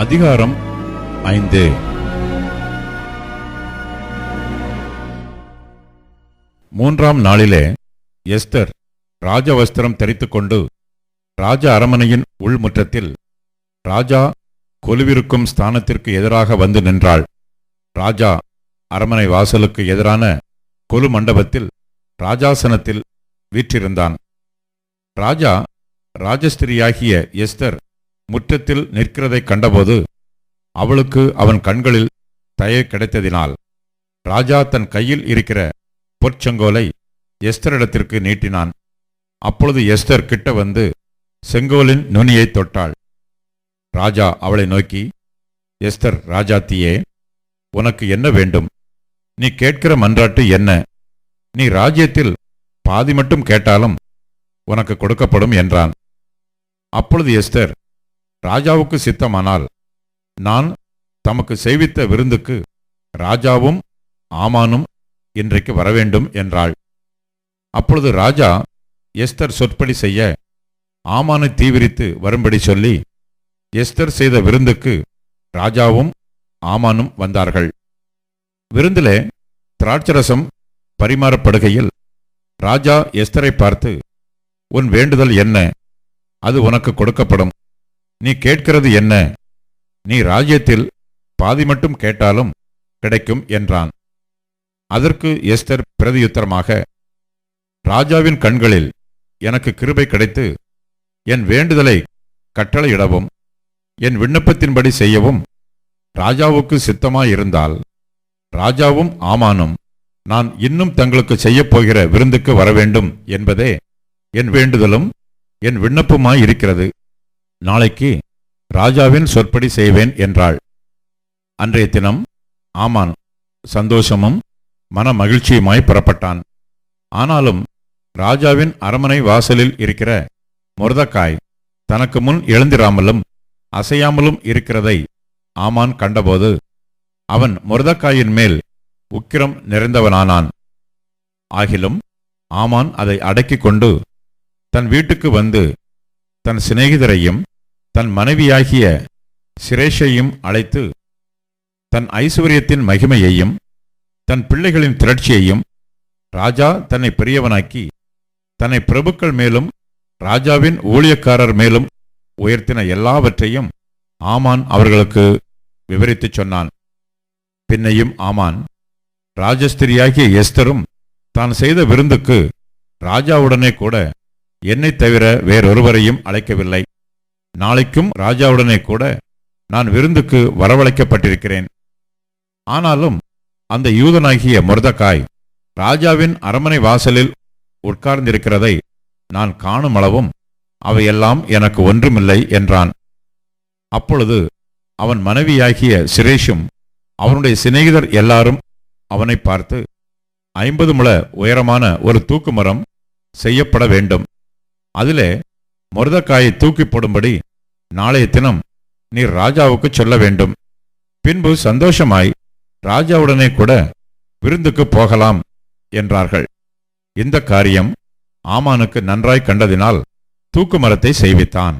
அதிகாரம் 5. மூன்றாம் நாளிலே எஸ்தர் ராஜவஸ்திரம் தரித்துக்கொண்டு ராஜ அரமனையின் உள்முற்றத்தில் ராஜா கொலுவிருக்கும் ஸ்தானத்திற்கு எதிராக வந்து நின்றாள். ராஜா அரமனை வாசலுக்கு எதிரான கொலு மண்டபத்தில் ராஜாசனத்தில் வீற்றிருந்தான். ராஜா ராஜஸ்திரியாகிய எஸ்தர் முற்றத்தில் நிற்கிறதைக் கண்டபோது அவளுக்கு அவன் கண்களில் தயை கிடைத்ததினால் ராஜா தன் கையில் இருக்கிற பொற்செங்கோலை எஸ்தரிடத்திற்கு நீட்டினான். அப்பொழுது எஸ்தர் கிட்ட வந்து செங்கோலின் நுனியை தொட்டாள். ராஜா அவளை நோக்கி, எஸ்தர் ராஜாத்தியே, உனக்கு என்ன வேண்டும்? நீ கேட்கிற மன்றாட்டு என்ன? நீ ராஜ்யத்தில் பாதி மட்டும் கேட்டாலும் உனக்கு கொடுக்கப்படும் என்றான். அப்பொழுது எஸ்தர், ராஜாவுக்கு சித்தமானால் நான் தமக்கு செய்வித்த விருந்துக்கு ராஜாவும் ஆமானும் இன்றைக்கு வரவேண்டும் என்றாள். அப்பொழுது ராஜா எஸ்தர் சொற்படி செய்ய ஆமானை தீவிரித்து வரும்படி சொல்லி எஸ்தர் செய்த விருந்துக்கு ராஜாவும் ஆமானும் வந்தார்கள். விருந்திலே திராட்சரசம் பரிமாறப்படுகையில் ராஜா எஸ்தரை பார்த்து, உன் வேண்டுதல் என்ன? அது உனக்கு கொடுக்கப்படும். நீ கேட்கிறது என்ன? நீ ராஜ்யத்தில் பாதி மட்டும் கேட்டாலும் கிடைக்கும் என்றான். அதற்கு எஸ்தர் பிரதியுத்தரமாக, ராஜாவின் கண்களில் எனக்கு கிருபை கிடைத்து என் வேண்டுதலை கட்டளையிடவும் என் விண்ணப்பத்தின்படி செய்யவும் ராஜாவுக்கு சித்தமாயிருந்தால் ராஜாவும் ஆமானும் நான் இன்னும் தங்களுக்கு செய்யப்போகிற விருந்துக்கு வரவேண்டும் என்பதே என் வேண்டுதலும் என் விண்ணப்பமாயிருக்கிறது. நாளைக்கு ராஜாவின் சொற்படி செய்வேன் என்றாள். அன்றைய தினம் ஆமான் சந்தோஷமும் மன மகிழ்ச்சியுமாய் புறப்பட்டான். ஆனாலும் ராஜாவின் அரமனை வாசலில் இருக்கிற மொர்தெகாய் தனக்கு முன் எழுந்திராமலும் அசையாமலும் இருக்கிறதை ஆமான் கண்டபோது அவன் மொர்தெகாயின் மேல் உக்கிரம் நிறைந்தவனானான். ஆகிலும் ஆமான் அதை அடக்கிக் கொண்டு தன் வீட்டுக்கு வந்து தன் சிநேகிதரையும் தன் மனைவியாகிய சிரேஷையும் அழைத்து தன் ஐசுவரியத்தின் மகிமையையும் தன் பிள்ளைகளின் திரட்சியையும் ராஜா தன்னை பெரியவனாக்கி தன்னை பிரபுக்கள் மேலும் ராஜாவின் ஊழியக்காரர் மேலும் உயர்த்தின எல்லாவற்றையும் ஆமான் அவர்களுக்கு விவரித்துச் சொன்னான். பின்னையும் ஆமான் ராஜஸ்திரியாகிய எஸ்தரும் தான் செய்த விருந்துக்கு ராஜாவுடனே கூட என்னை தவிர வேறொருவரையும் அழைக்கவில்லை. நாளைக்கும் ராஜாவுடனே கூட நான் விருந்துக்கு வரவழைக்கப்பட்டிருக்கிறேன். ஆனாலும் அந்த யூதனாகிய மொர்தெகாய் ராஜாவின் அரமனை வாசலில் உட்கார்ந்திருக்கிறதை நான் காணும் அளவும் அவையெல்லாம் எனக்கு ஒன்றுமில்லை என்றான். அப்பொழுது அவன் மனைவியாகிய சிரேஷும் அவனுடைய சிநேகிதர் எல்லாரும் அவனை பார்த்து, 50 முழ உயரமான ஒரு தூக்கு மரம் செய்யப்பட வேண்டும். அதிலே மொர்தெகாயை தூக்கி போடும்படி நாளைய தினம் நீர் ராஜாவுக்கு சொல்ல வேண்டும். பின்பு சந்தோஷமாய் ராஜாவுடனே கூட விருந்துக்கு போகலாம் என்றார்கள். இந்த காரியம் ஆமானுக்கு நன்றாய் கண்டதினால் தூக்கு மரத்தை செய்வித்தான்.